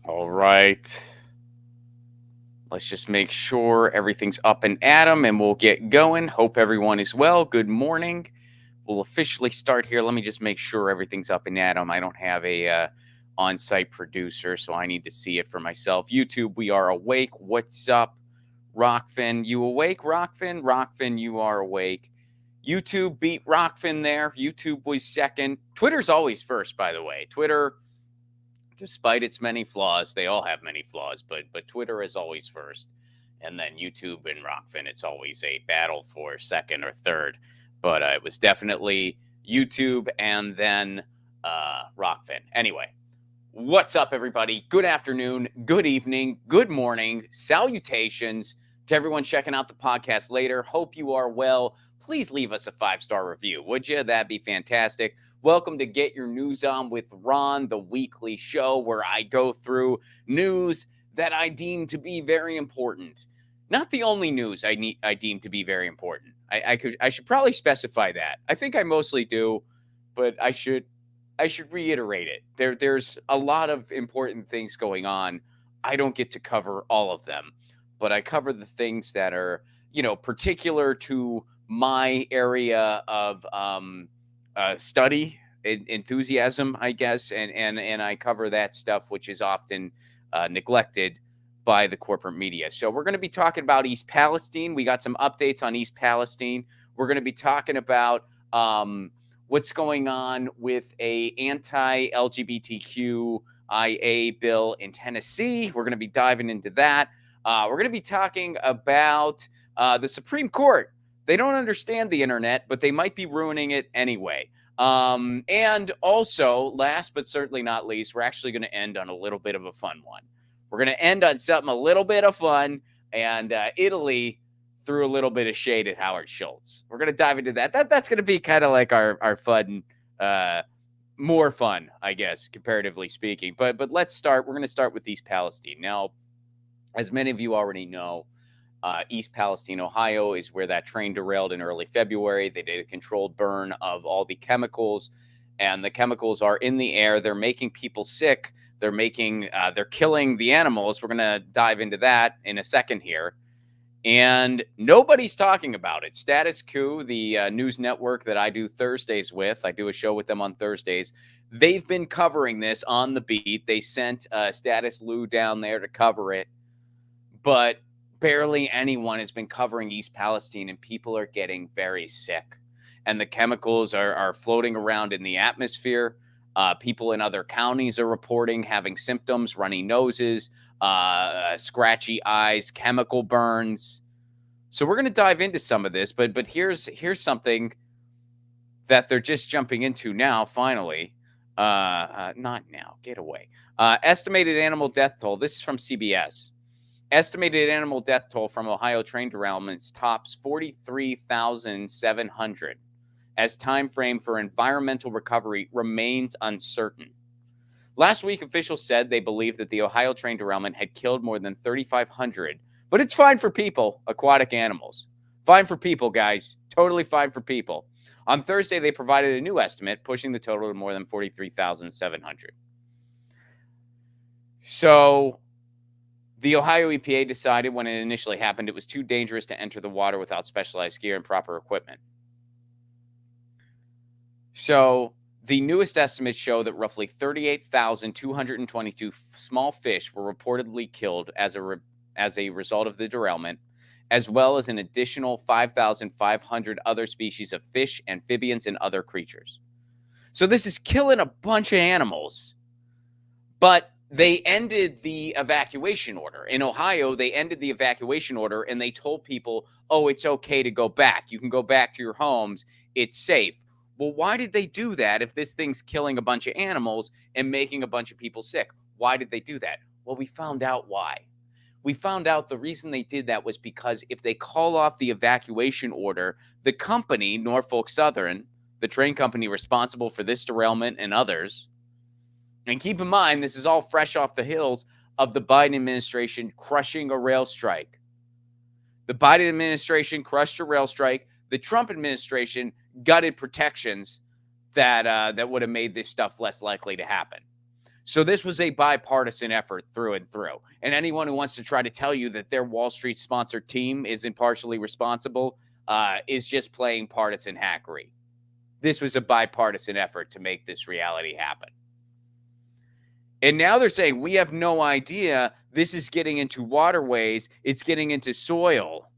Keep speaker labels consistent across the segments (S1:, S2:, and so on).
S1: All right. Let's just make sure everything's up and at 'em and we'll get going. Hope everyone is well. Good morning. We'll officially start here. Let me just make sure everything's up and at 'em. I don't have a on-site producer, so I need to see it for myself. YouTube, we are awake. What's up, Rockfin? You awake, Rockfin? Rockfin, you are awake. YouTube beat Rockfin there. YouTube was second. Twitter's always first, by the way. Twitter, despite its many flaws, they all have many flaws, but Twitter is always first, and then YouTube and Rockfin, it's always a battle for second or third. But it was definitely YouTube and then Rockfin. Anyway, what's up, everybody? Good afternoon, good evening, good morning, salutations to everyone checking out the podcast later. Hope you are well. Please leave us a 5-star review, would you? That'd be fantastic. Welcome to Get Your News On with Ron, the weekly show where I go through news that I deem to be very important. Not the only news I deem to be very important. I should probably specify that. I think I mostly do, but I should reiterate it. There's a lot of important things going on. I don't get to cover all of them, but I cover the things that are, particular to my area of study, enthusiasm, I guess, and I cover that stuff which is often neglected by the corporate media. So we're going to be talking about East Palestine. We got some updates on East Palestine. We're going to be talking about what's going on with a anti-LGBTQIA bill in Tennessee. We're going to be diving into that. We're going to be talking about the Supreme Court. They don't understand the internet, but they might be ruining it anyway. And also, last but certainly not least, we're actually going to end on a little bit of a fun one. We're going to end on something a little bit of fun, and Italy threw a little bit of shade at Howard Schultz. We're going to dive into that. That's going to be kind of like our fun, more fun, I guess, comparatively speaking. But let's start. We're going to start with East Palestine. Now, as many of you already know, East Palestine, Ohio is where that train derailed in early February. They did a controlled burn of all the chemicals, and the chemicals are in the air. They're making people sick. They're killing the animals. We're going to dive into that in a second here. And nobody's talking about it. Status Quo, the news network that I do Thursdays with, I do a show with them on Thursdays. They've been covering this on the beat. They sent Status Lou down there to cover it. But barely anyone has been covering East Palestine, and people are getting very sick. And the chemicals are floating around in the atmosphere. People in other counties are reporting having symptoms, runny noses, scratchy eyes, chemical burns. So we're going to dive into some of this, but here's something that they're just jumping into now, finally. Not now, get away. Estimated animal death toll. This is from CBS. Estimated animal death toll from Ohio train derailments tops 43,700 as time frame for environmental recovery remains uncertain. Last week, officials said they believed that the Ohio train derailment had killed more than 3,500, but it's fine for people, aquatic animals. Fine for people, guys. Totally fine for people. On Thursday, they provided a new estimate, pushing the total to more than 43,700. So the Ohio EPA decided when it initially happened it was too dangerous to enter the water without specialized gear and proper equipment. So the newest estimates show that roughly 38,222 small fish were reportedly killed as a result of the derailment, as well as an additional 5,500 other species of fish, amphibians, and other creatures. So this is killing a bunch of animals, but they ended the evacuation order. In Ohio, they ended the evacuation order, and they told people, oh, it's okay to go back. You can go back to your homes. It's safe. Well, why did they do that if this thing's killing a bunch of animals and making a bunch of people sick? Why did they do that? Well, we found out why. We found out the reason they did that was because if they call off the evacuation order, the company, Norfolk Southern, the train company responsible for this derailment and others, and keep in mind, this is all fresh off the heels of the Biden administration crushing a rail strike. The Biden administration crushed a rail strike. The Trump administration gutted protections that would have made this stuff less likely to happen. So this was a bipartisan effort through and through. And anyone who wants to try to tell you that their Wall Street sponsored team is impartially responsible is just playing partisan hackery. This was a bipartisan effort to make this reality happen. And now they're saying we have no idea. This is getting into waterways. It's getting into soil.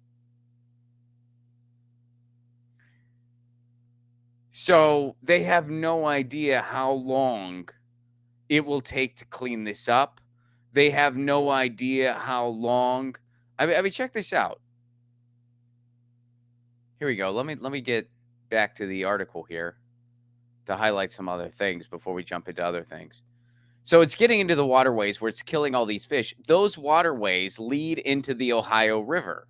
S1: So they have no idea how long it will take to clean this up. They have no idea how long. I mean, check this out. Here we go. Let me get back to the article here to highlight some other things before we jump into other things. So it's getting into the waterways where it's killing all these fish. Those waterways lead into the Ohio River.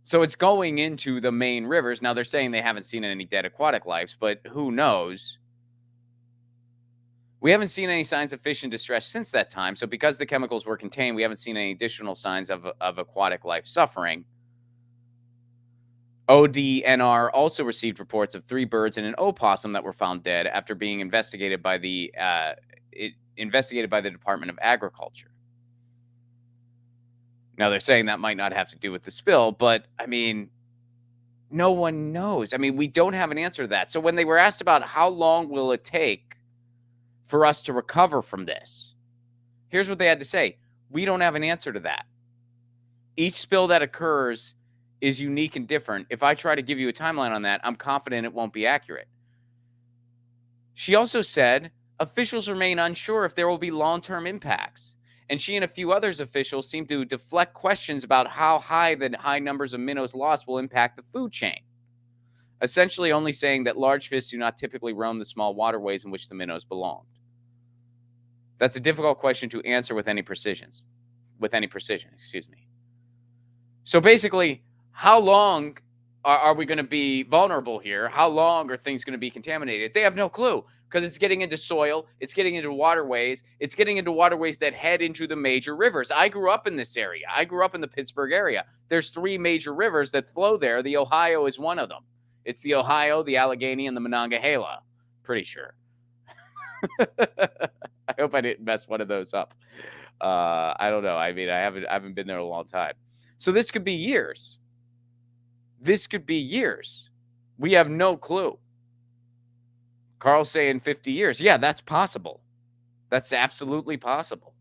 S1: So it's going into the main rivers. Now they're saying they haven't seen any dead aquatic lives, but who knows? We haven't seen any signs of fish in distress since that time. So because the chemicals were contained, we haven't seen any additional signs of aquatic life suffering. ODNR also received reports of 3 birds and an opossum that were found dead after being investigated by the Department of Agriculture. Now they're saying that might not have to do with the spill, but I mean, no one knows. I mean, we don't have an answer to that. So when they were asked about how long will it take for us to recover from this, here's what they had to say. We don't have an answer to that. Each spill that occurs is unique and different. If I try to give you a timeline on that, I'm confident it won't be accurate. She also said officials remain unsure if there will be long-term impacts. And she and a few others officials seem to deflect questions about how high the high numbers of minnows lost will impact the food chain. Essentially only saying that large fish do not typically roam the small waterways in which the minnows belonged. That's a difficult question to answer with any precision. So basically, how long are we going to be vulnerable here? How long are things going to be contaminated? They have no clue because it's getting into soil. It's getting into waterways. It's getting into waterways that head into the major rivers. I grew up in this area. I grew up in the Pittsburgh area. There's 3 major rivers that flow there. The Ohio is one of them. It's the Ohio, the Allegheny, and the Monongahela. Pretty sure. I hope I didn't mess one of those up. I don't know. I mean, I haven't been there a long time. So this could be years. This could be years. We have no clue. Carl's saying 50 years. Yeah, that's possible. That's absolutely possible.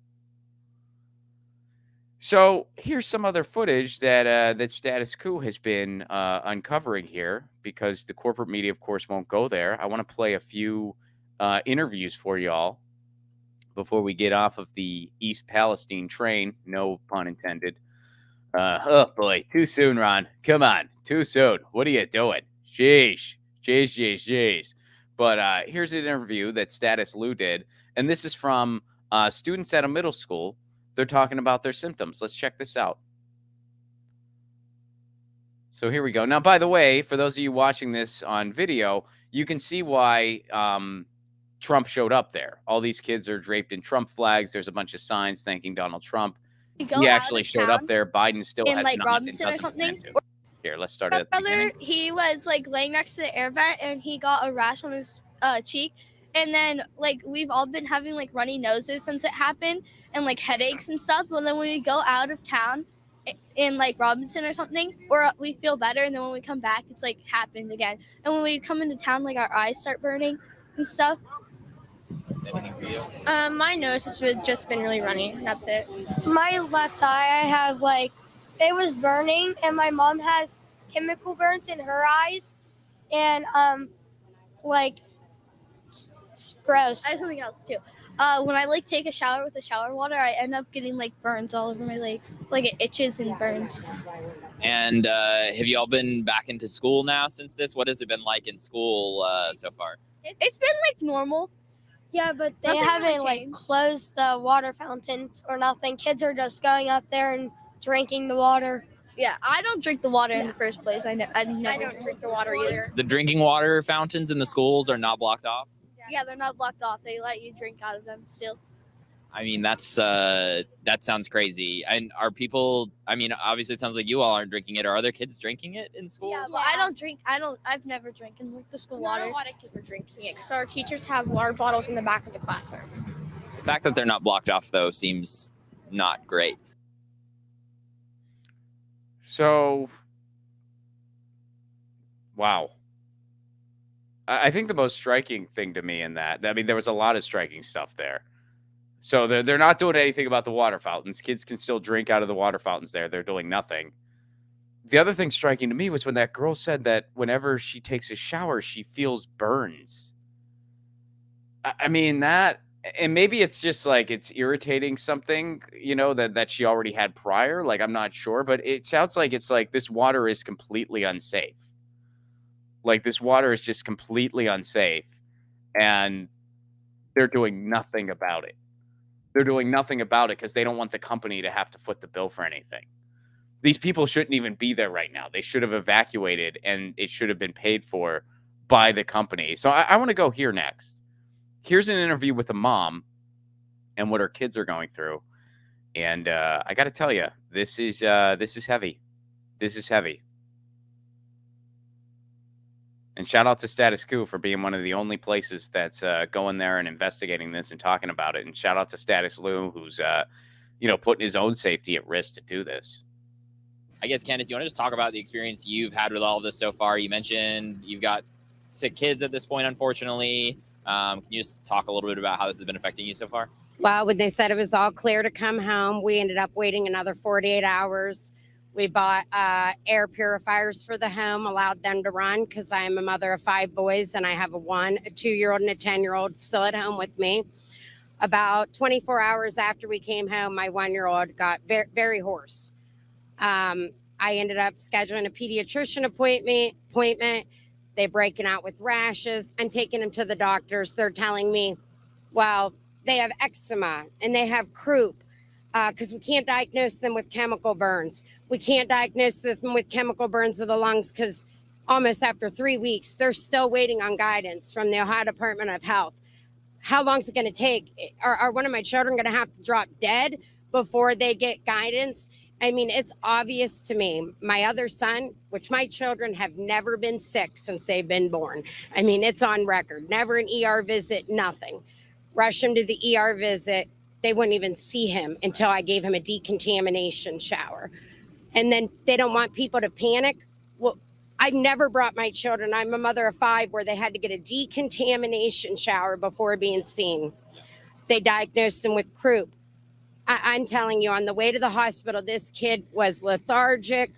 S1: So here's some other footage that Status Quo has been uncovering here because the corporate media, of course, won't go there. I want to play a few interviews for y'all before we get off of the East Palestine train. No pun intended. Oh boy, too soon, Ron. Come on, too soon. What are you doing? Sheesh. But here's an interview that Status Lou did, and this is from students at a middle school. They're talking about their symptoms. Let's check this out. So here we go. Now, by the way, for those of you watching this on video, you can see why Trump showed up there. All these kids are draped in Trump flags. There's a bunch of signs thanking Donald Trump. He actually showed up there. Biden still has
S2: like
S1: not
S2: Robinson or something.
S1: Here, let's start at the beginning.
S2: He was like laying next to the air vent and he got a rash on his cheek. And then like we've all been having like runny noses since it happened and like headaches and stuff. But then when we go out of town in like Robinson or something, or we feel better, and then when we come back, it's like happened again. And when we come into town, like our eyes start burning and stuff.
S3: My nose has just been really runny. That's it.
S4: My left eye, I have like, it was burning, and my mom has chemical burns in her eyes, and like, it's gross.
S2: I have something else too. When I like take a shower with the shower water, I end up getting like burns all over my legs. Like it itches and burns.
S5: And have you all been back into school now since this? What has it been like in school so far?
S2: It's been like normal.
S4: Yeah, but they
S2: Nothing
S4: haven't
S2: really
S4: like
S2: changed.
S4: closed the water fountains or nothing. Kids are just going up there and drinking the water.
S2: Yeah, I don't drink the water in the first place. I never
S3: don't drink the water either.
S5: The drinking water fountains in the schools are not blocked off?
S2: Yeah, they're not blocked off. They let you drink out of them still.
S5: I mean, that sounds crazy. And are people? I mean, obviously, it sounds like you all aren't drinking it. Are other kids drinking it in school?
S2: Yeah, but I don't drink. I've never drank in the school
S3: Not
S2: water.
S3: a lot of kids are drinking it because our teachers have water bottles in the back of the classroom.
S5: The fact that they're not blocked off though seems not great.
S1: So, wow. I think the most striking thing to me in that, I mean, there was a lot of striking stuff there. So they're not doing anything about the water fountains. Kids can still drink out of the water fountains there. They're doing nothing. The other thing striking to me was when that girl said that whenever she takes a shower, she feels burns. I mean, that, and maybe it's just like it's irritating something, that she already had prior. Like, I'm not sure, but it sounds like it's like this water is completely unsafe. Like, this water is just completely unsafe, and they're doing nothing about it. They're doing nothing about it because they don't want the company to have to foot the bill for anything. These people shouldn't even be there right now. They should have evacuated, and it should have been paid for by the company. So I want to go here next. Here's an interview with a mom and what her kids are going through. And I got to tell you, this is heavy. This is heavy. And shout out to Status Quo for being one of the only places that's going there and investigating this and talking about it. And shout out to Status Lou, who's putting his own safety at risk to do this.
S5: I guess, Candace, you want to just talk about the experience you've had with all of this so far? You mentioned you've got sick kids at this point, unfortunately. Can you just talk a little bit about how this has been affecting you so far?
S6: Well, when they said it was all clear to come home, we ended up waiting another 48 hours. We bought air purifiers for the home, allowed them to run because I am a mother of 5 boys and I have a 2-year-old and a 10-year-old still at home with me. About 24 hours after we came home, my 1-year-old got very, very hoarse. I ended up scheduling a pediatrician appointment. They're breaking out with rashes. I'm taking them to the doctors. They're telling me, well, they have eczema and they have croup because we can't diagnose them with chemical burns. We can't diagnose them with chemical burns of the lungs because almost after 3 weeks, they're still waiting on guidance from the Ohio Department of Health. How long is it going to take? Are one of my children going to have to drop dead before they get guidance? I mean, it's obvious to me. My other son, which my children have never been sick since they've been born. I mean, it's on record. Never an ER visit, nothing. Rush him to the ER visit. They wouldn't even see him until I gave him a decontamination shower. And then they don't want people to panic. Well, I've never brought my children. I'm a mother of 5 where they had to get a decontamination shower before being seen. They diagnosed him with croup. I'm telling you, on the way to the hospital, this kid was lethargic,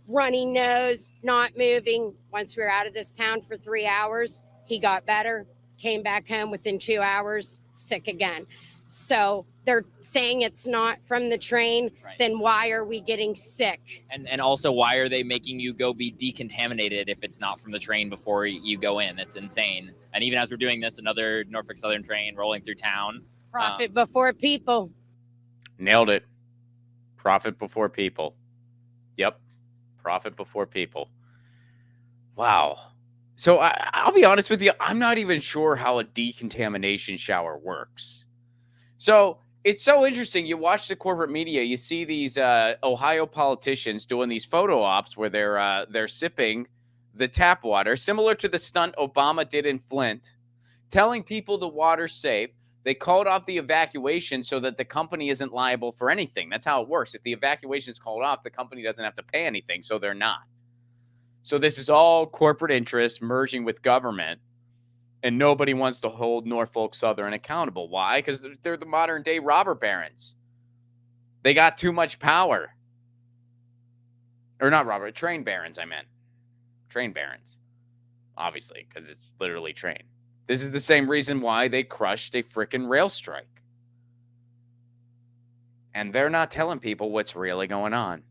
S6: runny nose, not moving. Once we were out of this town for 3 hours, he got better, came back home within 2 hours, sick again. So they're saying it's not from the train, right. Then why are we getting sick?
S5: And also, why are they making you go be decontaminated if it's not from the train before you go in? That's insane. And even as we're doing this, another Norfolk Southern train rolling through town.
S6: Profit before people.
S1: Nailed it. Profit before people. Yep. Profit before people. Wow. So I'll be honest with you. I'm not even sure how a decontamination shower works. So it's so interesting. You watch the corporate media. You see these Ohio politicians doing these photo ops where they're sipping the tap water, similar to the stunt Obama did in Flint, telling people the water's safe. They called off the evacuation so that the company isn't liable for anything. That's how it works. If the evacuation is called off, the company doesn't have to pay anything, so they're not. So this is all corporate interests merging with government, and nobody wants to hold Norfolk Southern accountable. Why? Because they're the modern-day robber barons. They got too much power. Or not robber, train barons, I meant. Train barons, obviously, because it's literally train. This is the same reason why they crushed a freaking rail strike. And they're not telling people what's really going on.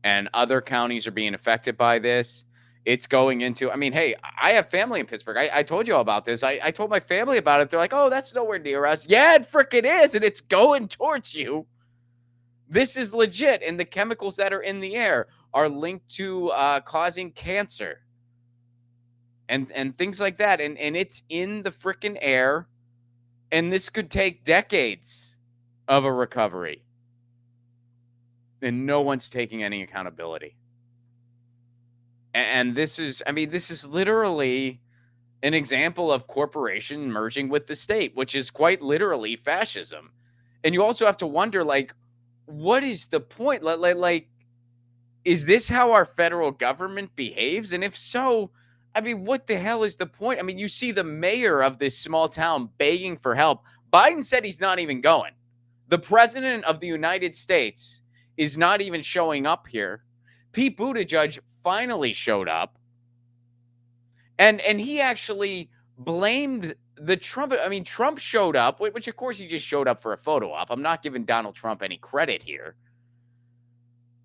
S1: And other counties are being affected by this. It's going into, I mean, hey, I have family in Pittsburgh. I told you all about this. I told my family about it. They're like, oh, that's nowhere near us. Yeah, it freaking is. And it's going towards you. This is legit. And the chemicals that are in the air are linked to causing cancer. And things like that. And it's in the freaking air. And this could take decades. of a recovery. And no one's taking any accountability. And this is, I mean, this is literally an example of corporation merging with the state, which is quite literally fascism. And you also have to wonder, like, what is the point? Like, is this how our federal government behaves? And if so, I mean, what the hell is the point? I mean, you see the mayor of this small town begging for help. Biden said he's not even going. The president of the United States is not even showing up here. Pete Buttigieg finally showed up. And he actually blamed the Trump. I mean, Trump showed up, which of course he just showed up for a photo op. I'm not giving Donald Trump any credit here.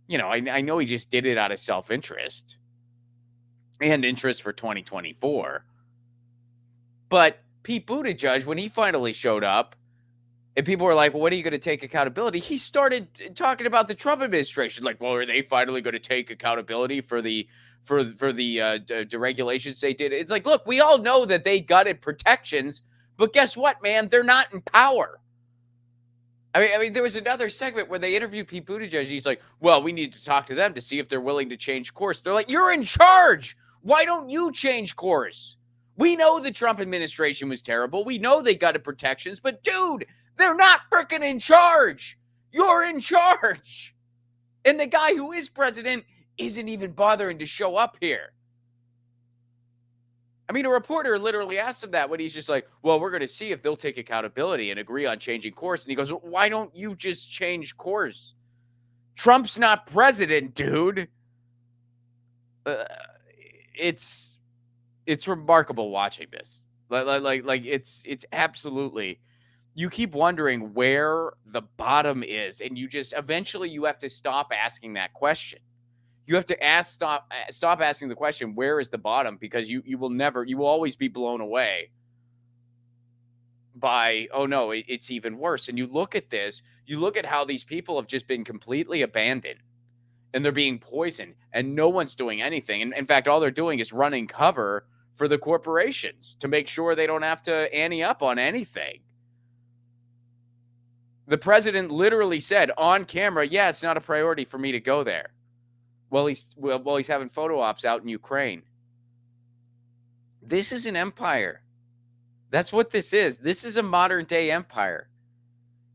S1: You know, I know he just did it out of self-interest and interest for 2024. But Pete Buttigieg, when he finally showed up, and people were like, well, when are you going to take accountability? He started talking about the Trump administration. Like, well, are they finally going to take accountability for the deregulations they did? It's like, look, we all know that they gutted protections, but guess what, man? They're not in power. I mean, there was another segment where they interviewed Pete Buttigieg. He's like, well, we need to talk to them to see if they're willing to change course. They're like, you're in charge. Why don't you change course? We know the Trump administration was terrible. We know they gutted protections, but dude, they're not freaking in charge. You're in charge. And the guy who is president isn't even bothering to show up here. I mean, a reporter literally asked him that when he's just like, well, we're going to see if they'll take accountability and agree on changing course. And he goes, well, why don't you just change course? Trump's not president, dude. It's remarkable watching this. Like it's absolutely, you keep wondering where the bottom is, and you just eventually you have to stop asking that question. You have to stop asking the question, where is the bottom? Because you will always be blown away by, oh no, it's even worse. And you look at this, you look at how these people have just been completely abandoned and they're being poisoned and no one's doing anything. And in fact, all they're doing is running cover for the corporations to make sure they don't have to ante up on anything. The president literally said on camera, yeah, it's not a priority for me to go there. Well, he's having photo ops out in Ukraine. This is an empire. That's what this is. This is a modern day empire.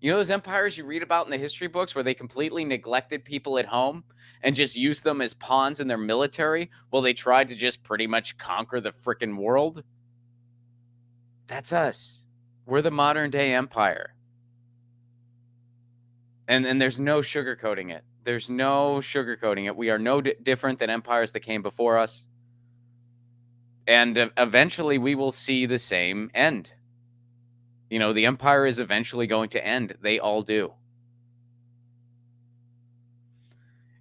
S1: You know those empires you read about in the history books where they completely neglected people at home and just used them as pawns in their military while they tried to just pretty much conquer the frickin' world? That's us. We're the modern day empire. And there's no sugarcoating it. There's no sugarcoating it. We are no different than empires that came before us. And eventually we will see the same end. You know, the empire is eventually going to end. They all do.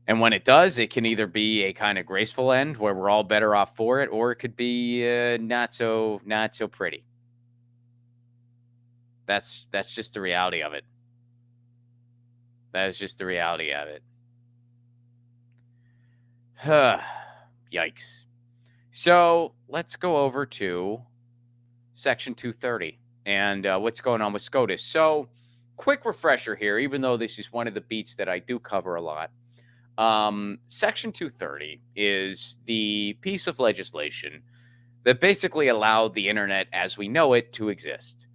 S1: And when it does, it can either be a kind of graceful end where we're all better off for it, or it could be not so pretty. That's just the reality of it. That is just the reality of it. Yikes. So let's go over to Section 230 and what's going on with SCOTUS. So quick refresher here, even though this is one of the beats that I do cover a lot. Section 230 is the piece of legislation that basically allowed the internet as we know it to exist.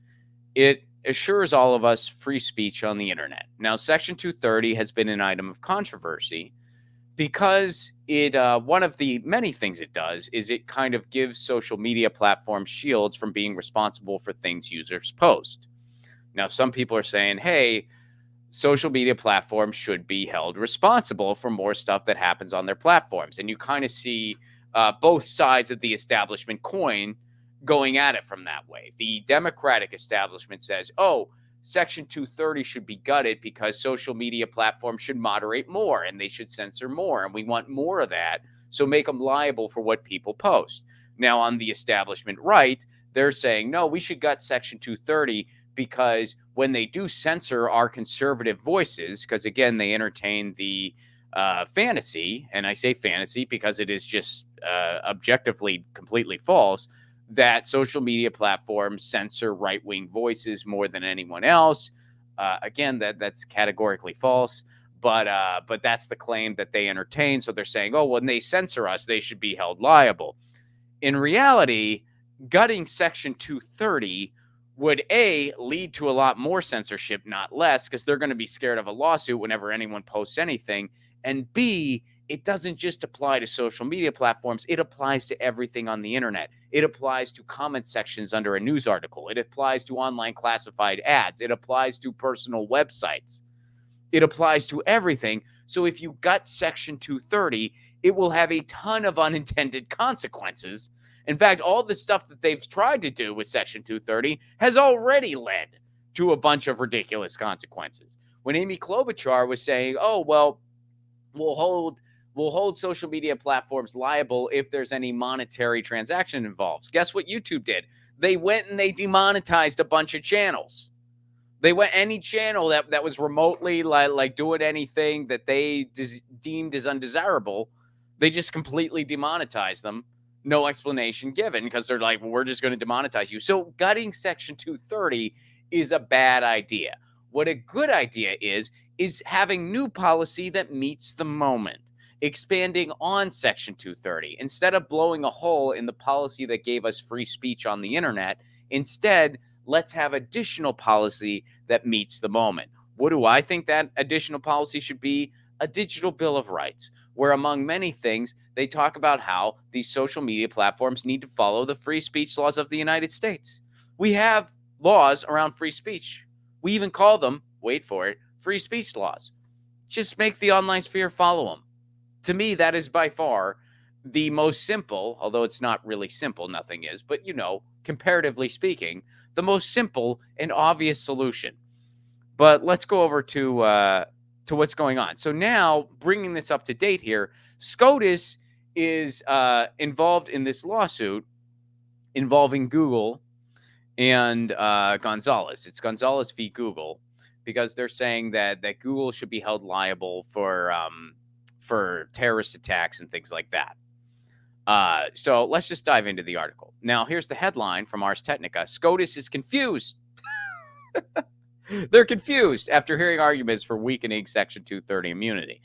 S1: It assures all of us free speech on the internet. Now, Section 230 has been an item of controversy because it one of the many things it does is it kind of gives social media platforms shields from being responsible for things users post. Now, some people are saying, hey, social media platforms should be held responsible for more stuff that happens on their platforms. And you kind of see both sides of the establishment coin going at it from that way. The Democratic establishment says, oh, Section 230 should be gutted because social media platforms should moderate more and they should censor more. And we want more of that. So make them liable for what people post. Now, on the establishment right, they're saying, no, we should gut Section 230 because when they do censor our conservative voices, because again, they entertain the fantasy, and I say fantasy because it is just objectively completely false, that social media platforms censor right-wing voices more than anyone else. Again, that's categorically false. But that's the claim that they entertain. So they're saying, oh, when they censor us, they should be held liable. In reality, gutting Section 230 would lead to a lot more censorship, not less, because they're going to be scared of a lawsuit whenever anyone posts anything. And B, it doesn't just apply to social media platforms. It applies to everything on the internet. It applies to comment sections under a news article. It applies to online classified ads. It applies to personal websites. It applies to everything. So if you gut Section 230, it will have a ton of unintended consequences. In fact, all the stuff that they've tried to do with Section 230 has already led to a bunch of ridiculous consequences. When Amy Klobuchar was saying, oh, well, we'll hold social media platforms liable if there's any monetary transaction involved. Guess what YouTube did? They went and they demonetized a bunch of channels. They went any channel that was remotely like doing anything that they deemed as undesirable. They just completely demonetized them. No explanation given, because they're like, well, we're just going to demonetize you. So gutting Section 230 is a bad idea. What a good idea is having new policy that meets the moment, expanding on Section 230. Instead of blowing a hole in the policy that gave us free speech on the internet, instead, let's have additional policy that meets the moment. What do I think that additional policy should be? A digital Bill of Rights, where among many things, they talk about how these social media platforms need to follow the free speech laws of the United States. We have laws around free speech. We even call them, wait for it, free speech laws. Just make the online sphere follow them. To me, that is by far the most simple, although it's not really simple, nothing is, but comparatively speaking, the most simple and obvious solution. But let's go over to what's going on. So now, bringing this up to date here, SCOTUS is involved in this lawsuit involving Google and Gonzalez. It's Gonzalez v. Google, because they're saying that Google should be held liable for terrorist attacks and things like that. So let's just dive into the article. Now, here's the headline from Ars Technica. SCOTUS is confused. They're confused after hearing arguments for weakening Section 230 immunity.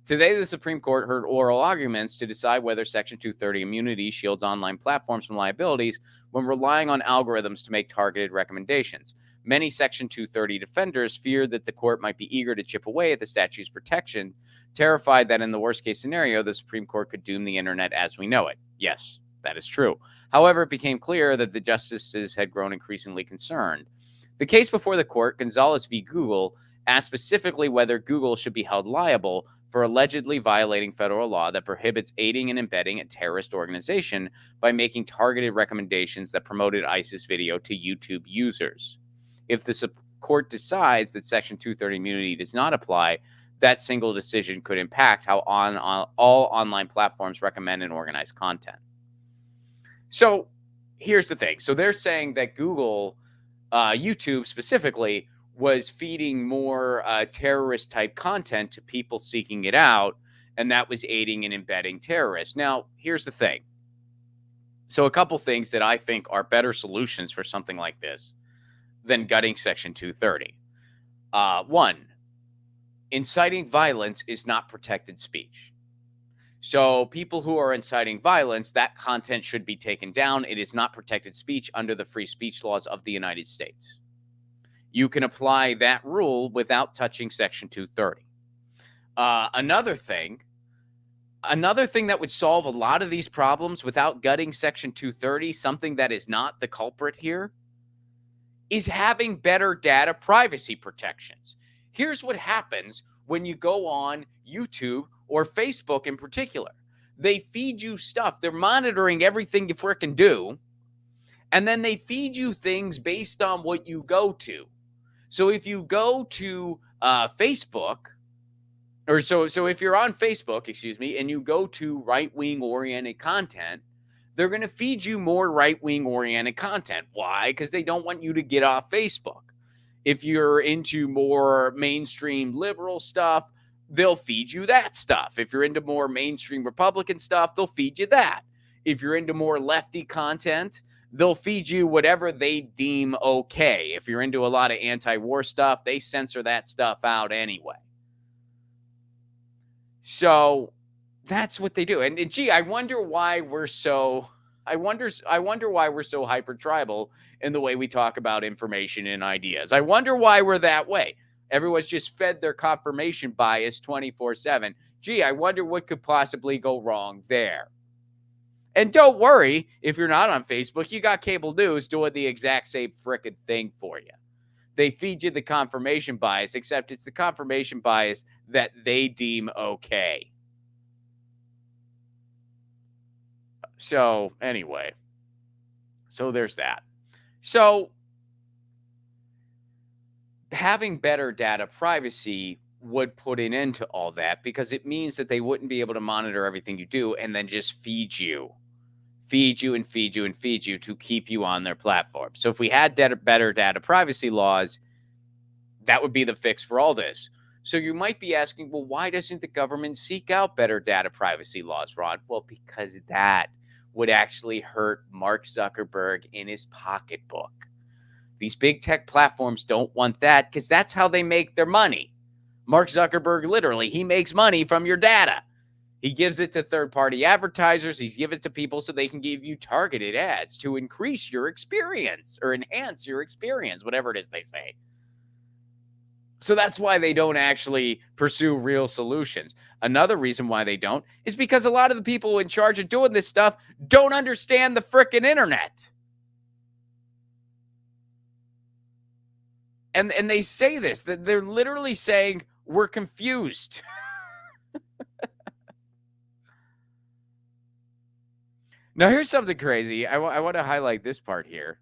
S1: Today, the Supreme Court heard oral arguments to decide whether Section 230 immunity shields online platforms from liabilities when relying on algorithms to make targeted recommendations. Many Section 230 defenders feared that the court might be eager to chip away at the statute's protection, terrified that in the worst-case scenario, the Supreme Court could doom the internet as we know it. Yes, that is true. However, it became clear that the justices had grown increasingly concerned. The case before the court, Gonzalez v. Google, asked specifically whether Google should be held liable for allegedly violating federal law that prohibits aiding and abetting a terrorist organization by making targeted recommendations that promoted ISIS video to YouTube users. If the court decides that Section 230 immunity does not apply, that single decision could impact how all online platforms recommend and organize content. So here's the thing. So they're saying that Google, YouTube specifically, was feeding more terrorist-type content to people seeking it out, and that was aiding and abetting terrorists. Now, here's the thing. So a couple things that I think are better solutions for something like this than gutting Section 230. One, inciting violence is not protected speech. So people who are inciting violence, that content should be taken down. It is not protected speech under the free speech laws of the United States. You can apply that rule without touching Section 230. Another thing that would solve a lot of these problems without gutting Section 230, something that is not the culprit here, is having better data privacy protections. Here's what happens when you go on YouTube or Facebook in particular. They feed you stuff. They're monitoring everything you frickin' do. And then they feed you things based on what you go to. So if you go to Facebook, or so if you're on Facebook, and you go to right-wing oriented content, they're going to feed you more right-wing oriented content. Why? Because they don't want you to get off Facebook. If you're into more mainstream liberal stuff, they'll feed you that stuff. If you're into more mainstream Republican stuff, they'll feed you that. If you're into more lefty content, they'll feed you whatever they deem okay. If you're into a lot of anti-war stuff, they censor that stuff out anyway. So that's what they do. And gee, I wonder why we're so I wonder why we're so hyper tribal in the way we talk about information and ideas. I wonder why we're that way. Everyone's just fed their confirmation bias 24/7. Gee, I wonder what could possibly go wrong there. And don't worry, if you're not on Facebook, you got cable news doing the exact same frickin' thing for you. They feed you the confirmation bias, except it's the confirmation bias that they deem okay. So, anyway. So, there's that. So, having better data privacy would put an end to all that because it means that they wouldn't be able to monitor everything you do and then just feed you to keep you on their platform. So if we had better data privacy laws, that would be the fix for all this. So you might be asking, well, why doesn't the government seek out better data privacy laws, Ron? Well, because that would actually hurt Mark Zuckerberg in his pocketbook. These big tech platforms don't want that because that's how they make their money. Mark Zuckerberg, literally, he makes money from your data. He gives it to third-party advertisers. He gives it to people so they can give you targeted ads to increase your experience or enhance your experience, whatever it is they say. So that's why they don't actually pursue real solutions. Another reason why they don't is because a lot of the people in charge of doing this stuff don't understand the frickin' internet. And they say this, that they're literally saying, we're confused. Now, here's something crazy. I want to highlight this part here.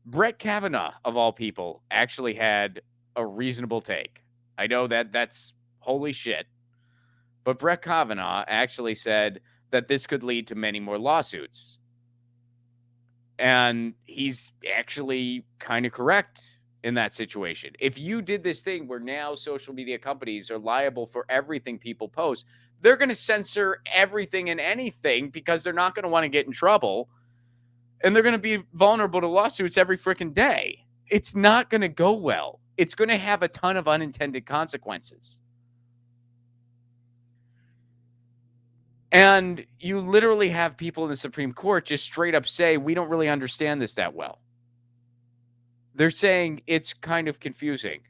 S1: Brett Kavanaugh, of all people, actually had a reasonable take. I know that's holy shit. But Brett Kavanaugh actually said that this could lead to many more lawsuits. And he's actually kind of correct in that situation. If you did this thing where now social media companies are liable for everything people post, they're going to censor everything and anything because they're not going to want to get in trouble. And they're going to be vulnerable to lawsuits every freaking day. It's not going to go well. It's going to have a ton of unintended consequences. And you literally have people in the Supreme Court just straight up say, we don't really understand this that well. They're saying it's kind of confusing.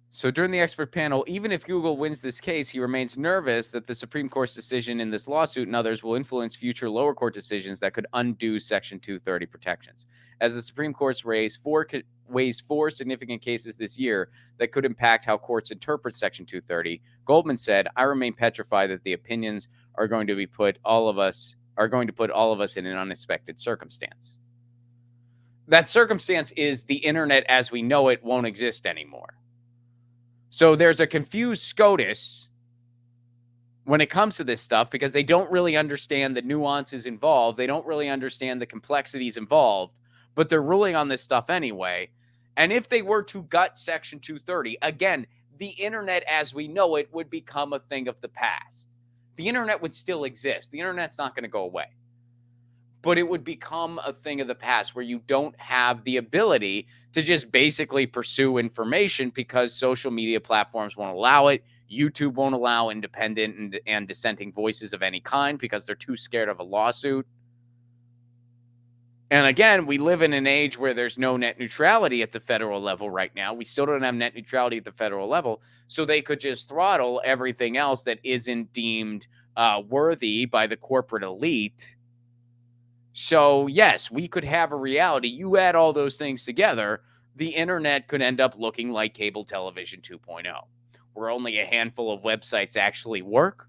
S1: So during the expert panel, even if Google wins this case, he remains nervous that the Supreme Court's decision in this lawsuit and others will influence future lower court decisions that could undo Section 230 protections. As the Supreme Court's weighs four significant cases this year that could impact how courts interpret Section 230, Goldman said, I remain petrified that the opinions are going to put all of us in an unexpected circumstance. That circumstance is the internet as we know it won't exist anymore. So there's a confused SCOTUS when it comes to this stuff because they don't really understand the nuances involved. They don't really understand the complexities involved, but they're ruling on this stuff anyway. And if they were to gut Section 230, again, the internet as we know it would become a thing of the past. The internet would still exist. The internet's not going to go away. But it would become a thing of the past where you don't have the ability to just basically pursue information because social media platforms won't allow it. YouTube won't allow independent and dissenting voices of any kind because they're too scared of a lawsuit. And again, we live in an age where there's no net neutrality at the federal level right now. We still don't have net neutrality at the federal level. So they could just throttle everything else that isn't deemed worthy by the corporate elite. So, yes, we could have a reality. You add all those things together, the internet could end up looking like cable television 2.0, where only a handful of websites actually work,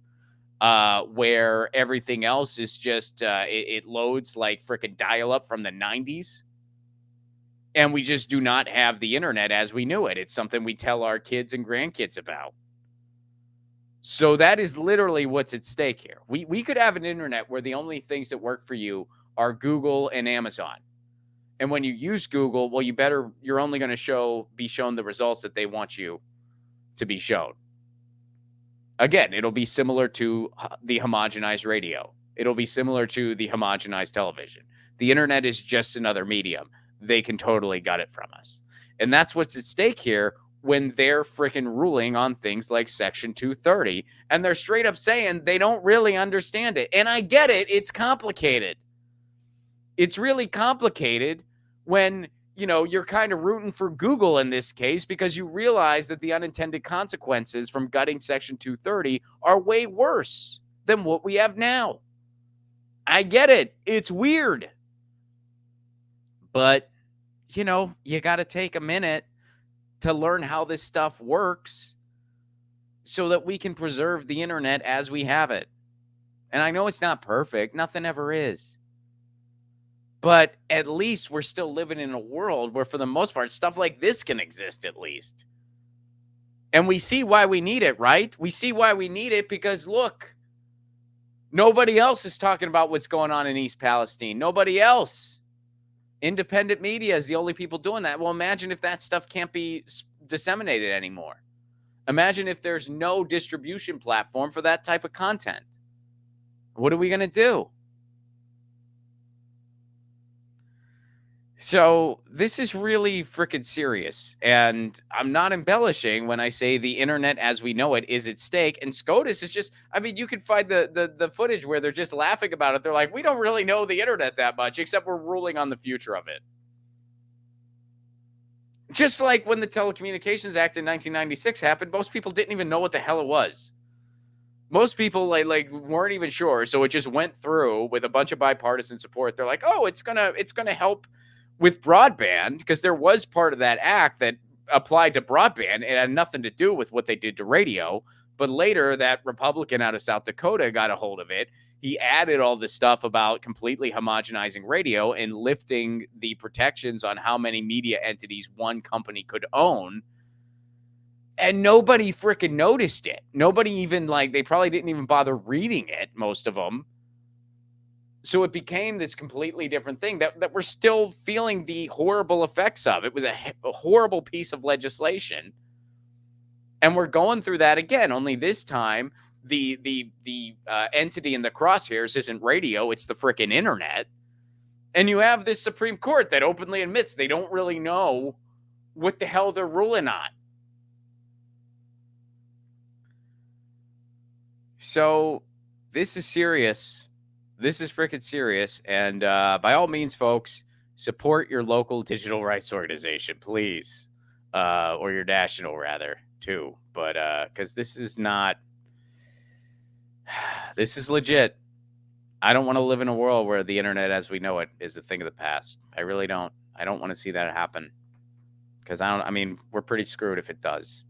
S1: where everything else is just, it loads like freaking dial-up from the 90s. And we just do not have the internet as we knew it. It's something we tell our kids and grandkids about. So that is literally what's at stake here. We could have an internet where the only things that work for you are Google and Amazon. And when you use Google, well, you're only going to be shown the results that they want you to be shown. Again, it'll be similar to the homogenized radio. It'll be similar to the homogenized television. The internet is just another medium. They can totally gut it from us. And that's what's at stake here when they're freaking ruling on things like Section 230. And they're straight up saying they don't really understand it. And I get it. It's complicated. It's really complicated when, you know, you're kind of rooting for Google in this case because you realize that the unintended consequences from gutting Section 230 are way worse than what we have now. I get it. It's weird. But, you know, you got to take a minute to learn how this stuff works so that we can preserve the internet as we have it. And I know it's not perfect. Nothing ever is. But at least we're still living in a world where, for the most part, stuff like this can exist at least. And we see why we need it, right? We see why we need it because, look, nobody else is talking about what's going on in East Palestine. Nobody else. Independent media is the only people doing that. Well, imagine if that stuff can't be disseminated anymore. Imagine if there's no distribution platform for that type of content. What are we going to do? So this is really freaking serious, and I'm not embellishing when I say the internet as we know it is at stake. And SCOTUS is just, I mean, you can find the footage where they're just laughing about it. They're like, we don't really know the internet that much, except we're ruling on the future of it. Just like when the Telecommunications Act in 1996 happened, most people didn't even know what the hell it was. Most people like weren't even sure, so it just went through with a bunch of bipartisan support. They're like, oh, it's gonna help with broadband, because there was part of that act that applied to broadband. It had nothing to do with what they did to radio. But later, that Republican out of South Dakota got a hold of it. He added all this stuff about completely homogenizing radio and lifting the protections on how many media entities one company could own. And nobody freaking noticed it. Nobody even, they probably didn't even bother reading it, most of them. So it became this completely different thing that we're still feeling the horrible effects of. It was a horrible piece of legislation. And we're going through that again, only this time the entity in the crosshairs isn't radio, it's the freaking internet. And you have this Supreme Court that openly admits they don't really know what the hell they're ruling on. So this is serious. This is freaking serious. And by all means, folks, support your local digital rights organization, please. Or your national, rather, too. But because this is legit. I don't want to live in a world where the internet as we know it is a thing of the past. I really don't. I don't want to see that happen. Because we're pretty screwed if it does.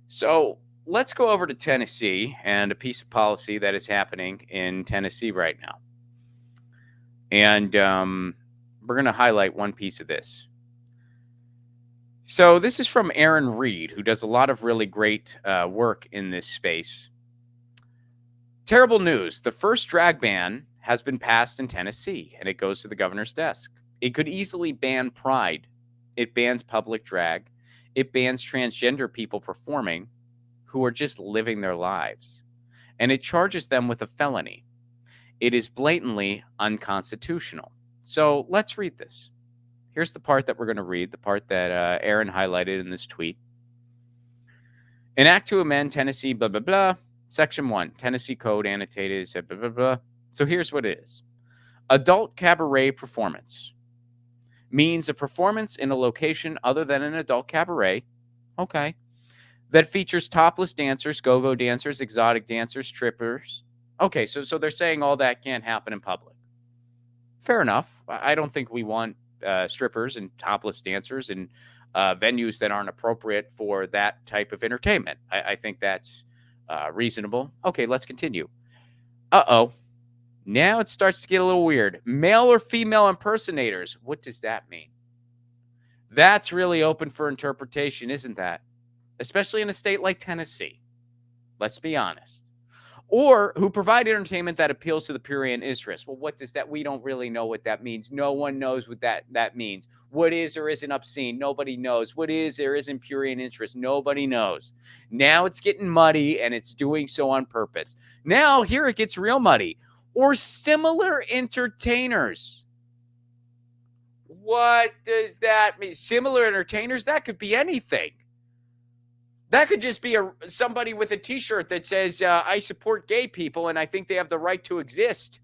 S1: So let's go over to Tennessee and a piece of policy that is happening in Tennessee right now. And we're going to highlight one piece of this. So this is from Aaron Reed, who does a lot of really great work in this space. Terrible news. The first drag ban has been passed in Tennessee, and it goes to the governor's desk. It could easily ban Pride. It bans public drag. It bans transgender people performing who are just living their lives. And it charges them with a felony. It is blatantly unconstitutional. So let's read this. Here's the part that we're going to read, the part that Aaron highlighted in this tweet. An act to amend Tennessee, blah, blah, blah. Section 1, Tennessee Code annotated, blah, blah, blah. So here's what it is. Adult cabaret performance means a performance in a location other than an adult cabaret. Okay. That features topless dancers, go-go dancers, exotic dancers, strippers. Okay, so they're saying all that can't happen in public. Fair enough. I don't think we want strippers and topless dancers in venues that aren't appropriate for that type of entertainment. I think that's reasonable. Okay, let's continue. Uh-oh. Now it starts to get a little weird. Male or female impersonators. What does that mean? That's really open for interpretation, isn't that? Especially in a state like Tennessee. Let's be honest. or who provide entertainment that appeals to the prurient interest. Well, what does that? We don't really know what that means. No one knows what that means. What is or isn't obscene? Nobody knows. What is or isn't prurient interest? Nobody knows. Now it's getting muddy, and it's doing so on purpose. Now here it gets real muddy. Or similar entertainers. What does that mean? Similar entertainers? That could be anything. That could just be somebody with a T-shirt that says, I support gay people and I think they have the right to exist.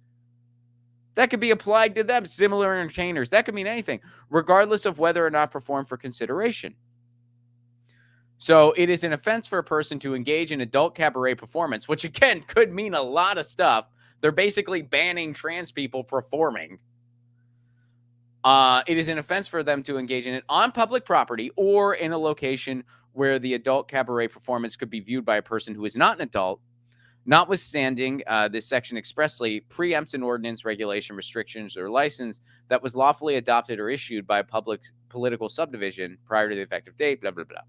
S1: That could be applied to them, similar entertainers. That could mean anything, regardless of whether or not performed for consideration. So it is an offense for a person to engage in adult cabaret performance, which again could mean a lot of stuff. They're basically banning trans people performing. It is an offense for them to engage in it on public property or in a location where the adult cabaret performance could be viewed by a person who is not an adult, notwithstanding this section expressly preempts an ordinance, regulation, restrictions, or license that was lawfully adopted or issued by a public political subdivision prior to the effective date, blah, blah, blah.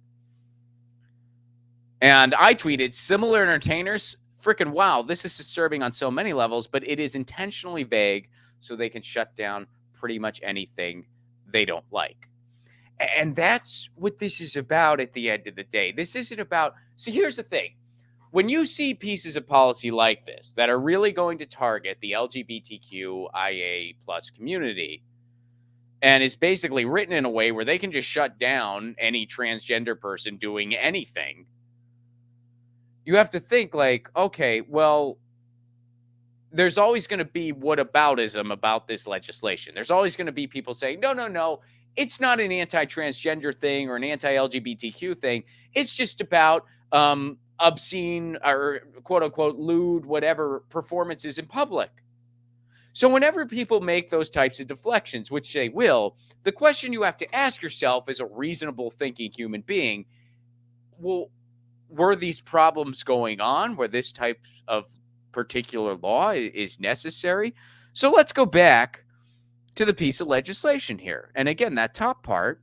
S1: And I tweeted, similar entertainers, freaking wow, this is disturbing on so many levels, but it is intentionally vague so they can shut down pretty much anything they don't like. And that's what this is about at the end of the day. This isn't about, so here's the thing. When you see pieces of policy like this that are really going to target the LGBTQIA plus community and is basically written in a way where they can just shut down any transgender person doing anything, you have to think like, okay, well, there's always going to be whataboutism about this legislation. There's always going to be people saying, no, it's not an anti-transgender thing or an anti-LGBTQ thing. It's just about obscene or quote unquote lewd, whatever performances in public. So whenever people make those types of deflections, which they will, the question you have to ask yourself as a reasonable thinking human being, well, were these problems going on where this type of particular law is necessary? So let's go back to the piece of legislation here. And again, that top part.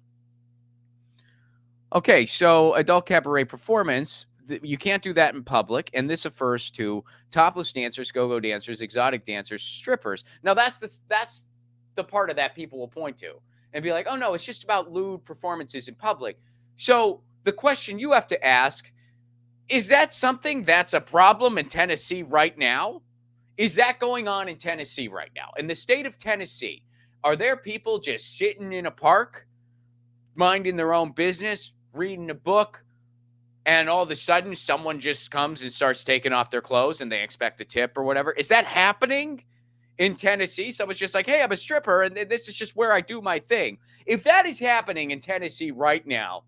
S1: Okay, so adult cabaret performance, you can't do that in public. And this refers to topless dancers, go-go dancers, exotic dancers, strippers. Now, that's the part of that people will point to and be like, oh, no, it's just about lewd performances in public. So the question you have to ask, is that something that's a problem in Tennessee right now? Is that going on in Tennessee right now? In the state of Tennessee, are there people just sitting in a park, minding their own business, reading a book, and all of a sudden someone just comes and starts taking off their clothes and they expect a tip or whatever? Is that happening in Tennessee? Someone's just like, hey, I'm a stripper and this is just where I do my thing. If that is happening in Tennessee right now,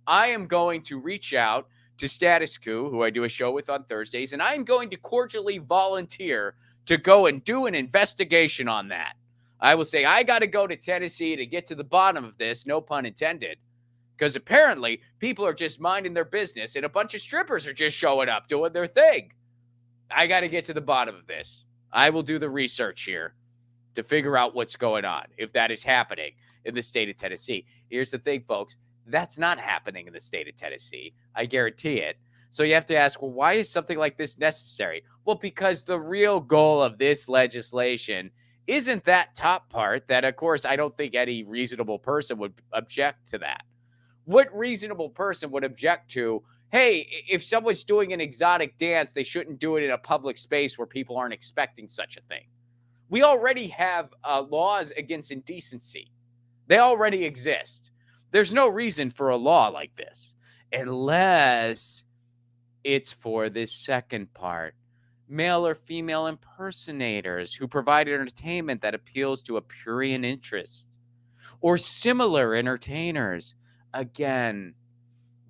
S1: I am going to reach out to Status Quo, who I do a show with on Thursdays, and I'm going to cordially volunteer to go and do an investigation on that. I will say, I got to go to Tennessee to get to the bottom of this, no pun intended, because apparently people are just minding their business and a bunch of strippers are just showing up doing their thing. I got to get to the bottom of this. I will do the research here to figure out what's going on, if that is happening in the state of Tennessee. Here's the thing, folks. That's not happening in the state of Tennessee. I guarantee it. So you have to ask, well, why is something like this necessary? Well, because the real goal of this legislation isn't that top part that, of course, I don't think any reasonable person would object to that. What reasonable person would object to, hey, if someone's doing an exotic dance, they shouldn't do it in a public space where people aren't expecting such a thing? We already have laws against indecency. They already exist. There's no reason for a law like this, unless it's for this second part. Male or female impersonators who provide entertainment that appeals to a prurient interest, or similar entertainers. Again,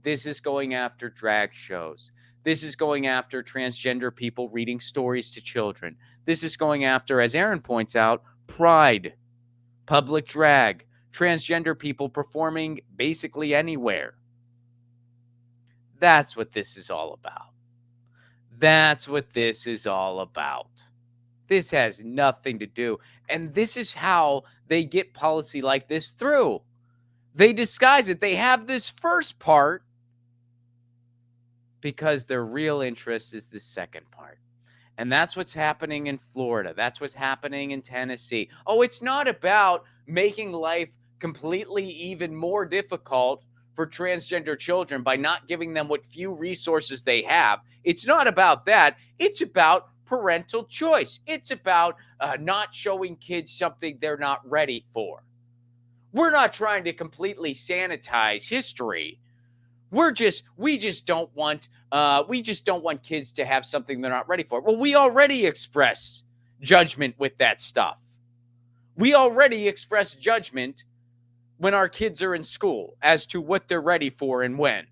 S1: this is going after drag shows. This is going after transgender people reading stories to children. This is going after, as Aaron points out, pride, public drag, transgender people performing basically anywhere. That's what this is all about. That's what this is all about. This has nothing to do. And this is how they get policy like this through. They disguise it. They have this first part because their real interest is the second part. And that's what's happening in Florida. That's what's happening in Tennessee. Oh, it's not about making life completely even more difficult for transgender children by not giving them what few resources they have. It's not about that. It's about parental choice. It's about not showing kids something they're not ready for. We're not trying to completely sanitize history. We just don't want kids to have something they're not ready for. Well, we already express judgment with that stuff. We already express judgment when our kids are in school as to what they're ready for and when.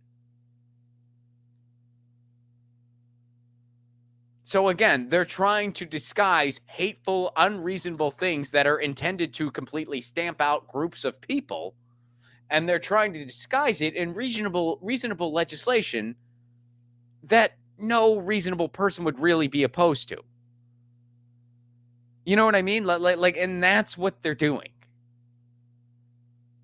S1: So again, they're trying to disguise hateful, unreasonable things that are intended to completely stamp out groups of people. And they're trying to disguise it in reasonable legislation that no reasonable person would really be opposed to. You know what I mean? And that's what they're doing.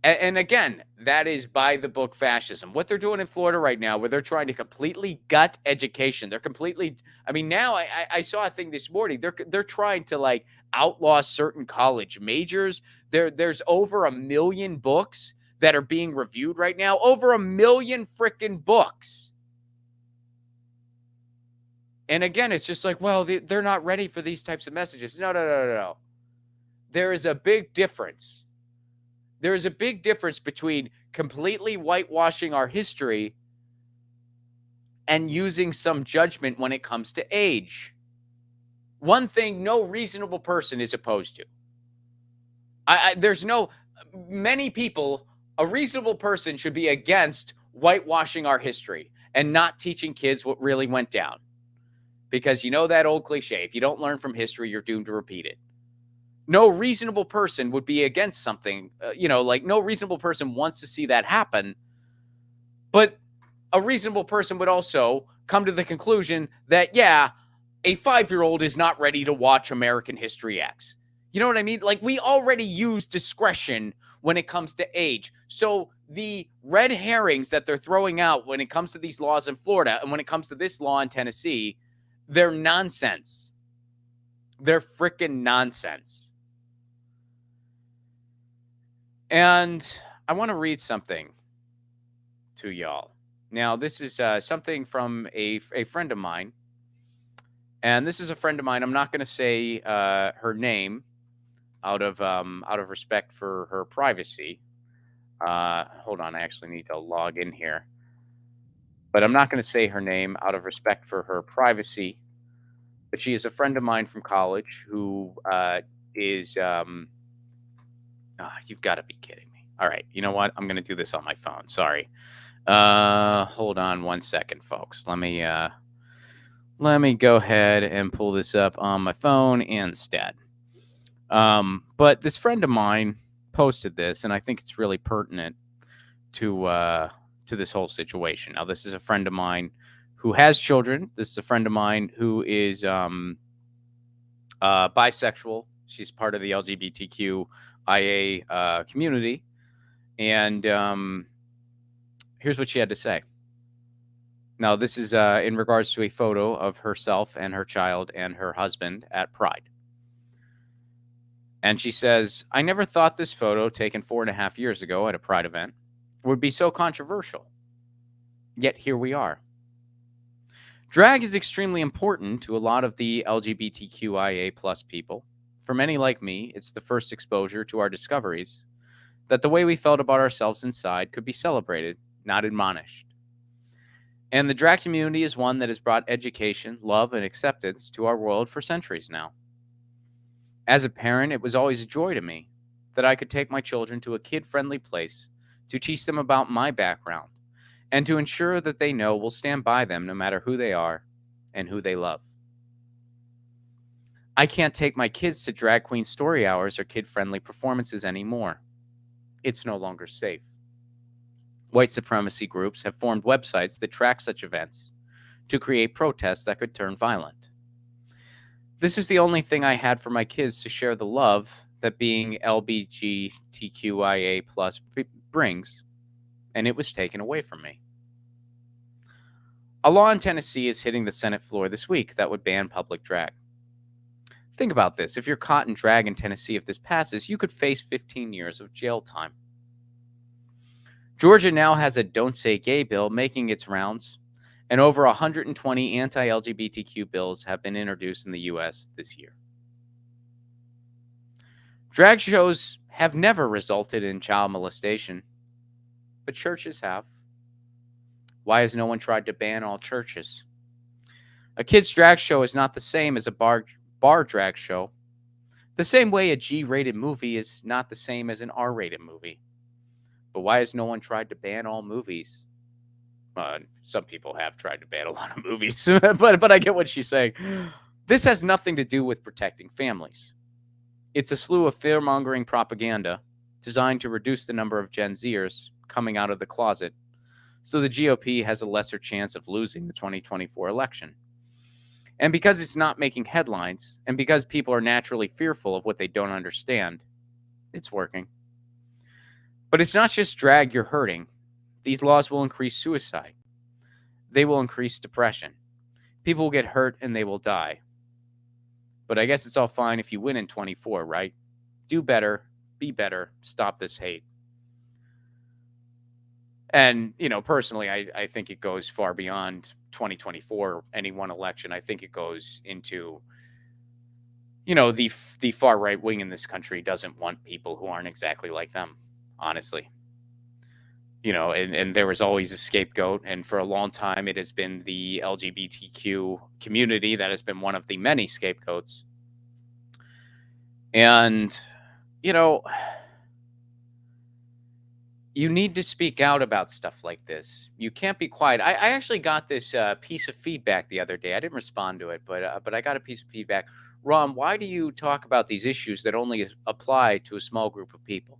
S1: And again, that is by the book fascism. What they're doing in Florida right now, where they're trying to completely gut education. They're completely, I mean, now I saw a thing this morning. They're trying to like outlaw certain college majors. There's over 1 million books that are being reviewed right now. Over 1 million freaking books. And again, it's just like, well, they're not ready for these types of messages. No. There is a big difference. There is a big difference between completely whitewashing our history and using some judgment when it comes to age. One thing no reasonable person is opposed to. Many people, a reasonable person should be against whitewashing our history and not teaching kids what really went down. Because you know that old cliche, if you don't learn from history, you're doomed to repeat it. No reasonable person would be against something, no reasonable person wants to see that happen. But a reasonable person would also come to the conclusion that, yeah, a 5-year-old is not ready to watch American History X. You know what I mean? Like, we already use discretion when it comes to age. So the red herrings that they're throwing out when it comes to these laws in Florida and when it comes to this law in Tennessee, they're nonsense. They're freaking nonsense. And I want to read something to y'all. Now, this is something from a friend of mine. And this is a friend of mine. I'm not going to say her name out of respect for her privacy. Hold on. I actually need to log in here. But I'm not going to say her name out of respect for her privacy. But she is a friend of mine from college who is... you've got to be kidding me. All right. You know what? I'm going to do this on my phone. Sorry. Hold on 1 second, folks. Let me go ahead and pull this up on my phone instead. But this friend of mine posted this, and I think it's really pertinent to this whole situation. Now, this is a friend of mine who has children. This is a friend of mine who is bisexual. She's part of the LGBTQIA community. And here's what she had to say. Now, this is in regards to a photo of herself and her child and her husband at Pride. And she says, I never thought this photo taken 4.5 years ago at a Pride event would be so controversial. Yet here we are. Drag is extremely important to a lot of the LGBTQIA plus people. For many like me, it's the first exposure to our discoveries that the way we felt about ourselves inside could be celebrated, not admonished. And the drag community is one that has brought education, love, and acceptance to our world for centuries now. As a parent, it was always a joy to me that I could take my children to a kid-friendly place to teach them about my background and to ensure that they know we'll stand by them no matter who they are and who they love. I can't take my kids to drag queen story hours or kid-friendly performances anymore. It's no longer safe. White supremacy groups have formed websites that track such events to create protests that could turn violent. This is the only thing I had for my kids to share the love that being LGBTQIA plus brings, and it was taken away from me. A law in Tennessee is hitting the Senate floor this week that would ban public drag. Think about this. If you're caught in drag in Tennessee, if this passes, you could face 15 years of jail time. Georgia now has a Don't Say Gay bill making its rounds, and over 120 anti-LGBTQ bills have been introduced in the U.S. this year. Drag shows have never resulted in child molestation, but churches have. Why has no one tried to ban all churches? A kid's drag show is not the same as a bar drag show. The same way a G-rated movie is not the same as an R-rated movie. But why has no one tried to ban all movies? Some people have tried to ban a lot of movies, but I get what she's saying. This has nothing to do with protecting families. It's a slew of fear-mongering propaganda designed to reduce the number of Gen Zers coming out of the closet, so the GOP has a lesser chance of losing the 2024 election. And because it's not making headlines, and because people are naturally fearful of what they don't understand, it's working. But it's not just drag you're hurting. These laws will increase suicide. They will increase depression. People will get hurt and they will die. But I guess it's all fine if you win in 24, right? Do better, be better, stop this hate. And, personally, I think it goes far beyond 2024, any one election. I think it goes into, the far right wing in this country doesn't want people who aren't exactly like them, honestly. And there was always a scapegoat. And for a long time, it has been the LGBTQ community that has been one of the many scapegoats. And, you need to speak out about stuff like this. You can't be quiet. I actually got this piece of feedback the other day. I didn't respond to it, but I got a piece of feedback. Ron, why do you talk about these issues that only apply to a small group of people?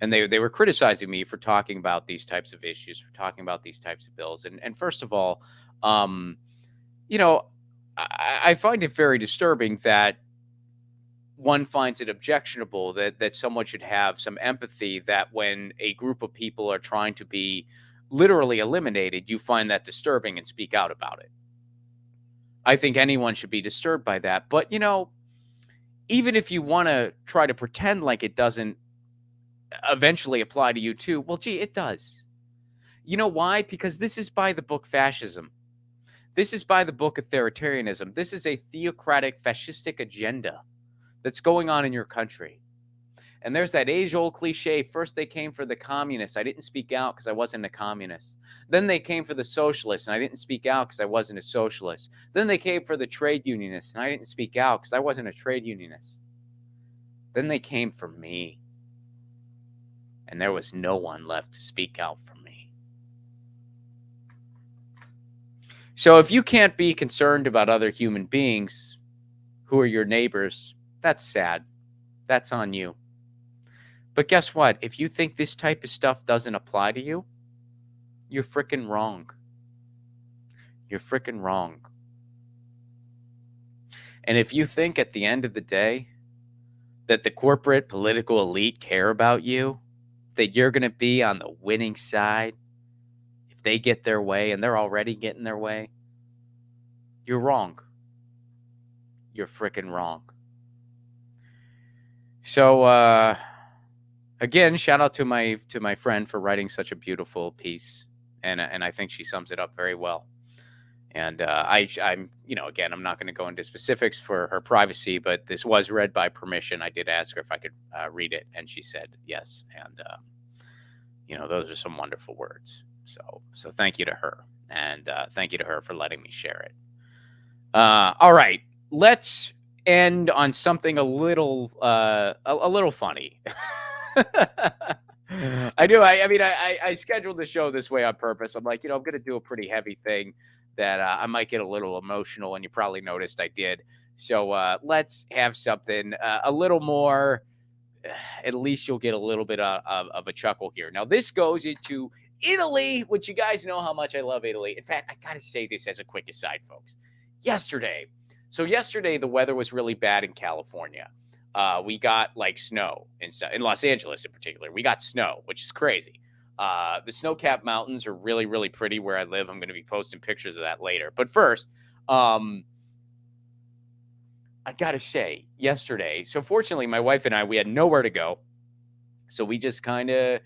S1: And they were criticizing me for talking about these types of issues, for talking about these types of bills. And first of all, I find it very disturbing that one finds it objectionable that someone should have some empathy, that when a group of people are trying to be literally eliminated, you find that disturbing and speak out about it. I think anyone should be disturbed by that. But, even if you want to try to pretend like it doesn't eventually apply to you too, well, gee, it does. You know why? Because this is by the book fascism. This is by the book authoritarianism. This is a theocratic fascistic agenda that's going on in your country. And there's that age-old cliche, first they came for the communists. I didn't speak out because I wasn't a communist. Then they came for the socialists, and I didn't speak out because I wasn't a socialist. Then they came for the trade unionists, and I didn't speak out because I wasn't a trade unionist. Then they came for me, and there was no one left to speak out for me. So if you can't be concerned about other human beings who are your neighbors, that's sad. That's on you. But guess what? If you think this type of stuff doesn't apply to you, you're freaking wrong. You're freaking wrong. And if you think at the end of the day that the corporate political elite care about you, that you're going to be on the winning side if they get their way, and they're already getting their way, you're wrong. You're freaking wrong. So, again, shout out to my friend for writing such a beautiful piece, and I think she sums it up very well. And I'm again, I'm not going to go into specifics for her privacy, but this was read by permission. I did ask her if I could read it, and she said yes. And those are some wonderful words. So thank you to her, and thank you to her for letting me share it. All right, let's end on something a little funny. I scheduled the show this way on purpose. I'm like, I'm going to do a pretty heavy thing that I might get a little emotional, and you probably noticed I did. So let's have something a little more, at least you'll get a little bit of a chuckle here. Now, this goes into Italy, which you guys know how much I love Italy. In fact, I got to say this as a quick aside, folks. Yesterday, the weather was really bad in California. We got like snow in Los Angeles in particular. We got snow, which is crazy. The snow-capped mountains are really, really pretty where I live. I'm going to be posting pictures of that later. But first, I got to say, yesterday, so fortunately, my wife and I, we had nowhere to go. So we just kind of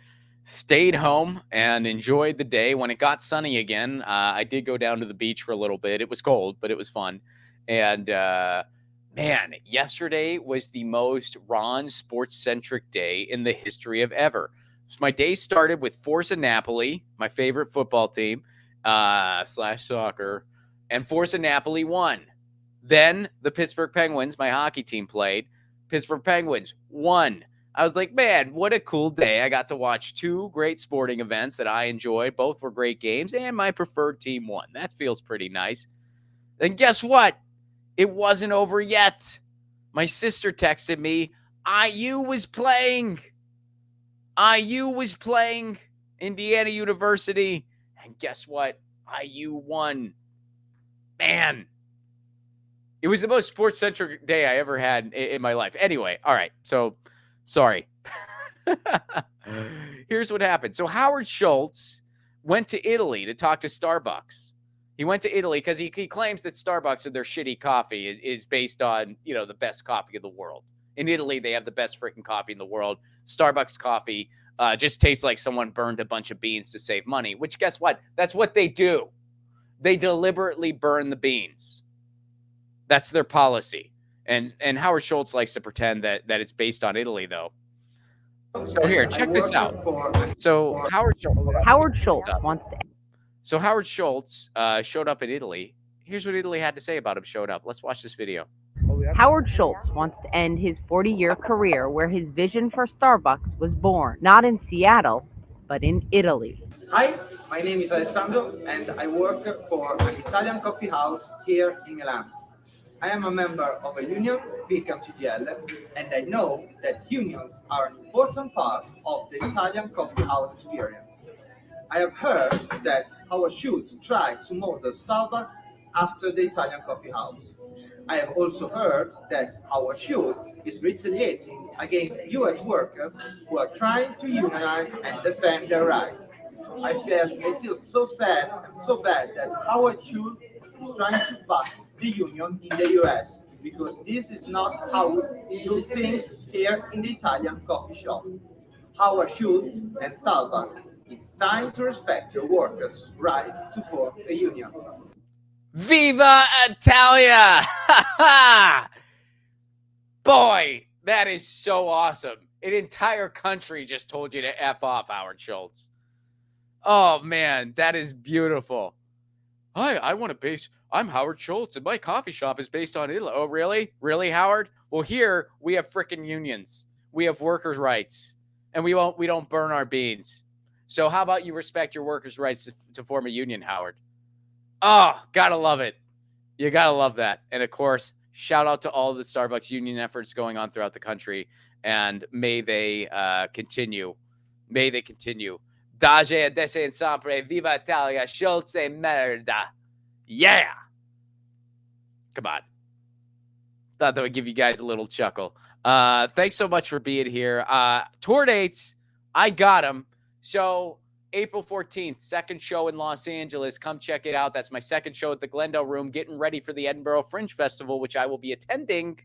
S1: stayed home and enjoyed the day. When it got sunny again, I did go down to the beach for a little bit. It was cold, but it was fun. And man, yesterday was the most Ron sports-centric day in the history of ever. So my day started with Forza Napoli, my favorite football team, / soccer, and Forza Napoli won. Then the Pittsburgh Penguins, my hockey team, played. Pittsburgh Penguins won. I was like, man, what a cool day. I got to watch 2 great sporting events that I enjoyed. Both were great games, and my preferred team won. That feels pretty nice. And guess what? It wasn't over yet. My sister texted me, IU was playing. IU was playing, Indiana University. And guess what? IU won. Man, it was the most sports-centric day I ever had in my life. Anyway, all right, so sorry. Here's what happened. So Howard Schultz went to Italy to talk to Starbucks. He went to Italy because he claims that Starbucks and their shitty coffee is based on, the best coffee in the world. In Italy, they have the best freaking coffee in the world. Starbucks coffee just tastes like someone burned a bunch of beans to save money, which guess what? That's what they do. They deliberately burn the beans. That's their policy. And Howard Schultz likes to pretend that it's based on Italy, though. So here, check this out. So Howard Schultz wants to. So Howard Schultz showed up in Italy. Here's what Italy had to say about him showed up. Let's watch this video.
S7: Howard Schultz wants to end his 40-year career where his vision for Starbucks was born, not in Seattle, but in Italy.
S8: Hi, my name is Alessandro, and I work for an Italian coffee house here in Milan. I am a member of a union, Pilcam CGL, and I know that unions are an important part of the Italian coffee house experience. I have heard that Howard Schultz tried to model Starbucks after the Italian coffee house. I have also heard that Howard Schultz is retaliating against US workers who are trying to unionize and defend their rights. I feel so sad and so bad that Howard Schultz is trying to bust the union in the US, because this is not how we do things here in the Italian coffee shop. Howard Schultz and Starbucks, it's time to respect your workers' right to form a union.
S1: Viva Italia! Boy, that is so awesome. An entire country just told you to F off, Howard Schultz. Oh, man, that is beautiful. Hi, I'm Howard Schultz, and my coffee shop is based on Italy. Oh, really? Really, Howard? Well, here we have frickin' unions. We have workers' rights, and we don't burn our beans. So how about you respect your workers' rights to form a union, Howard? Oh, gotta love it. You gotta love that. And, of course, shout out to all the Starbucks union efforts going on throughout the country, and may they continue. May they continue. Dage e dese sempre, viva Italia, Schultz e merda. Yeah. Come on. Thought that would give you guys a little chuckle. Thanks so much for being here. Tour dates, I got them. So April 14th, second show in Los Angeles. Come check it out. That's my second show at the Glendale Room, getting ready for the Edinburgh Fringe Festival, which I will be attending.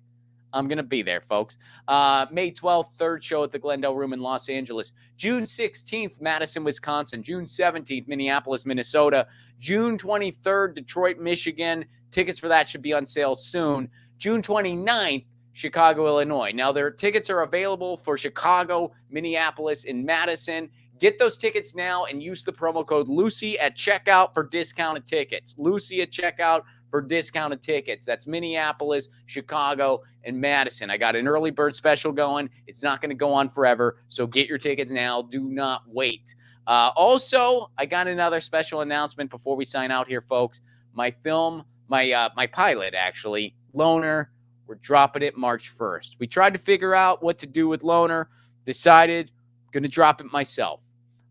S1: I'm going to be there, folks. May 12th, third show at the Glendale Room in Los Angeles. June 16th, Madison, Wisconsin. June 17th, Minneapolis, Minnesota. June 23rd, Detroit, Michigan. Tickets for that should be on sale soon. June 29th, Chicago, Illinois. Now, their tickets are available for Chicago, Minneapolis, and Madison. Get those tickets now and use the promo code Lucy at checkout for discounted tickets. Lucy at checkout for discounted tickets. That's Minneapolis, Chicago, and Madison. I got an early bird special going. It's not going to go on forever, so get your tickets now. Do not wait. Also, I got another special announcement before we sign out here, folks. My film, my pilot, actually, Loner, we're dropping it March 1st. We tried to figure out what to do with Loner, decided I'm going to drop it myself.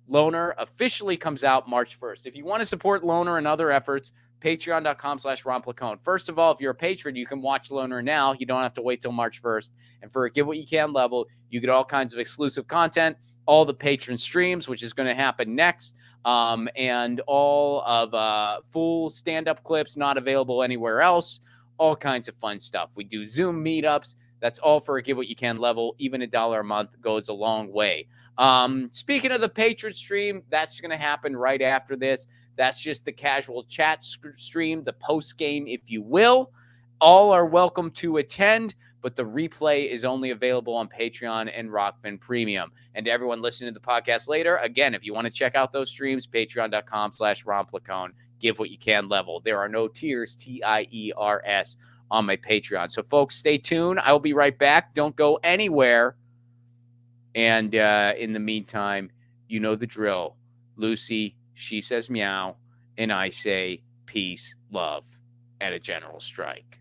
S1: Loner officially comes out March 1st. If you want to support Loner and other efforts, patreon.com/Ron Placone. First of all, if you're a patron, you can watch Loner now. You don't have to wait till March 1st. And for a Give What You Can level, you get all kinds of exclusive content, all the patron streams, which is going to happen next, and all of full stand-up clips not available anywhere else, all kinds of fun stuff. We do Zoom meetups. That's all for a Give What You Can level. Even $1 a month goes a long way. Speaking of the patron stream, that's going to happen right after this. That's just the casual chat stream, the post game, if you will. All are welcome to attend, but the replay is only available on Patreon and Rockfin Premium. And to everyone listening to the podcast later, again, if you want to check out those streams, patreon.com/Ron Placone, Give What You Can level. There are no tiers, TIERS, on my Patreon. So, folks, stay tuned. I will be right back. Don't go anywhere. And in the meantime, you know the drill. Lucy, she says meow, and I say peace, love, and a general strike.